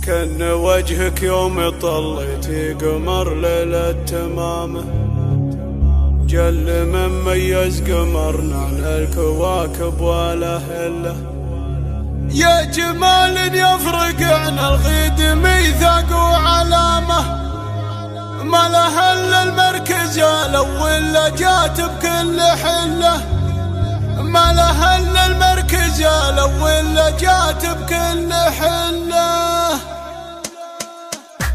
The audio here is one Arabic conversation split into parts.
كان وجهك يوم طليتي قمر ليلة تمامه، جل من ميز قمرنا عن الكواكب ولا هله. يا جمال يفرق عن الغيد ميثاق وعلامه، ما له الا المركز الاول جات بكل حله، ما له الا المركز الاول جات بكل حله.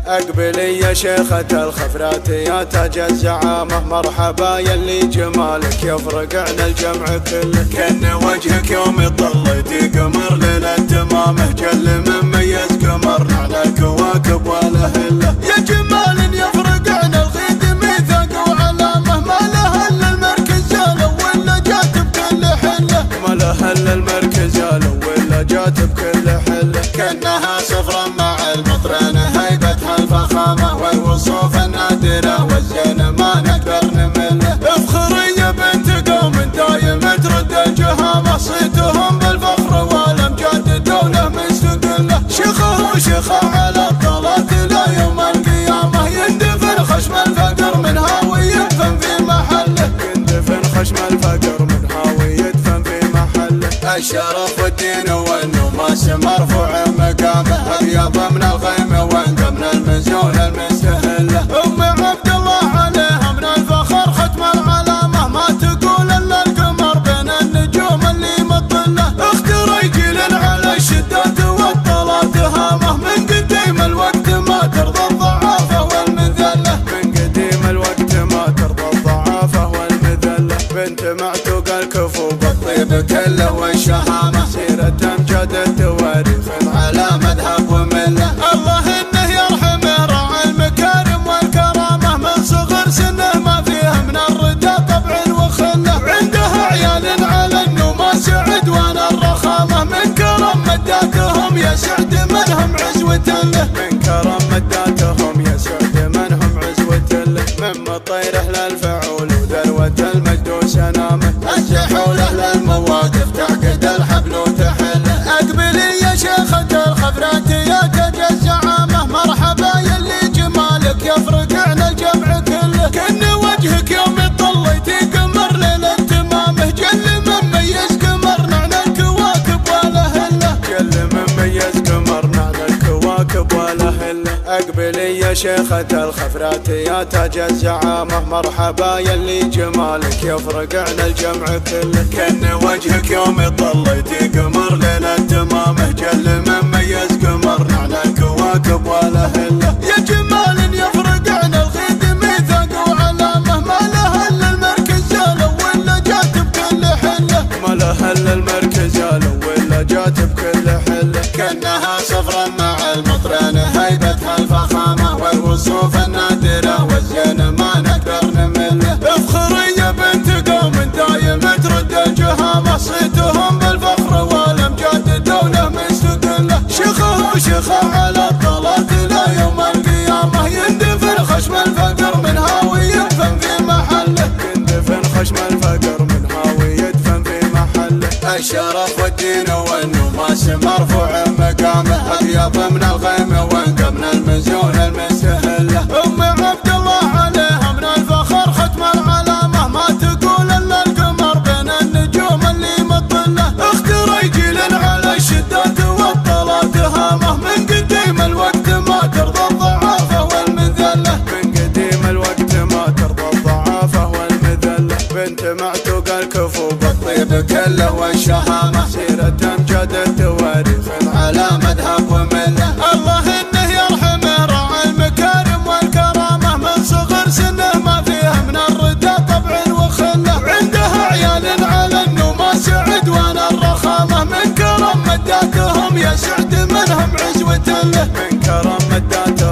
اقبلي يا شيخة الخفرات يا تاج الزعامة، مرحبا يلي جمالك يفرق عن الجمع كله. كان وجهك يوم طليتي قمر ليلة تمامه، جل من ميز قمرنا على الكواكب ولا هله. يا جمال يفرق عن الغيد ميثاق وعلامة، ما له الا المركز الاول جات بكل حله، ما له الا المركز الاول جات بكل حله. كانها صفرا مع المطرين هيبتها الفخامة والوصوف النادرة والزين ما نقدر نمله. افخري يا بنت قوم دايم ترد الجهامة، صيتهم بالفخر والامجاد دولة مستقلة. شيخه وشيخه على الطلات لا يوم القيامة، يندفن خشم الفقر من هاوي يدفن في محله، يندفن خشم الفقر من هاوي يدفن في محله. الشرف والدين والنماس مرفوع مقامه، ابيض من الغيمة وانقى من المزون المستهله. ام عبد الله عليها من الفخر ختم العلامة، ما تقول الا القمر بين النجوم اللي مطله. اخت رجل على الشدات والطلات هامه، من قديم الوقت ما ترضى الضعافة والمذله، من قديم الوقت ما ترضى الضعافة والمذله. بنت معتوق الكفو بالطيب كله والشهامة، سيرة امجاد التواريخ على مذهب ومله. الله انه يرحمه راعي المكارم والكرامة، من صغر سنه ما فيه من الردى طبع وخله. عنده عيال على النماس عدوان الرخامة، من كرم مداتهم يا سعد منهم عزوة له، من كرم مداتهم يا سعد منهم عزوة له. من مطيره للفعول وذروة المجد وسنامه، السحول له المواقف تعقد الحبل وتحله. اقبلي يا شيخة الخفرات يا تاج الزعامة، مرحبا يلي جمالك يفرق عن الجمع كله. كان وجهك يوم طليتي قمر ليلة تمامه، جل من ميز قمرنا عن الكواكب ولا هله، جل من ميز قمرنا عن الكواكب ولا هله. اقبلي يا شيخة الخفرات يا تاج الزعامة، مرحبا يلي جمالك يفرق عن الجمع كله. كان وجهك يوم طليتي قمر ليلة تمامه، جل من ميز قمرنا على الكواكب ولا هله. يا جمال يفرق عن الغيد ميثاق وعلامة، ما له الا المركز الاول جات بكل حله، ما له الا المركز الاول جات بكل حله. كانها صفرا مع المطرين هيبتها الفخامة والوصوف النادرة والزين ما نقدر نمله. افخري يا بنت قوم دايم ترد الجهامة، صيتهم بالفخر والامجاد دولة مستقلة. شيخه وشيخه على الطلات لا يوم القيامة، يندفن خشم الفقر من هاوي يدفن في محله، يندفن خشم الفقر من هاوي يدفن في محله. الشرف والدين والنماس مرفوع مقامه، ابيض من الغيمة وانقى من المزون المستهله. ام عبد الله عليها من الفخر ختم العلامة، ما تقول الا القمر بين النجوم اللي مطله. اخت رجل على الشدات والطلات هامه، من قديم الوقت ما ترضى الضعافة والمذله، من قديم الوقت ما ترضى الضعافة والمذله. بنت معتوق الكفو بالطيب كله والشهامة، سيرة امجاد التواريخ على مذهب ومله. الله انه يرحمه راعي المكارم والكرامة، من صغر سنه ما فيه من الردى طبع وخله. عنده عيال على النماس عدوان الرخامة، من كرم مداتهم يا سعد منهم عزوة له، من كرم مداتهم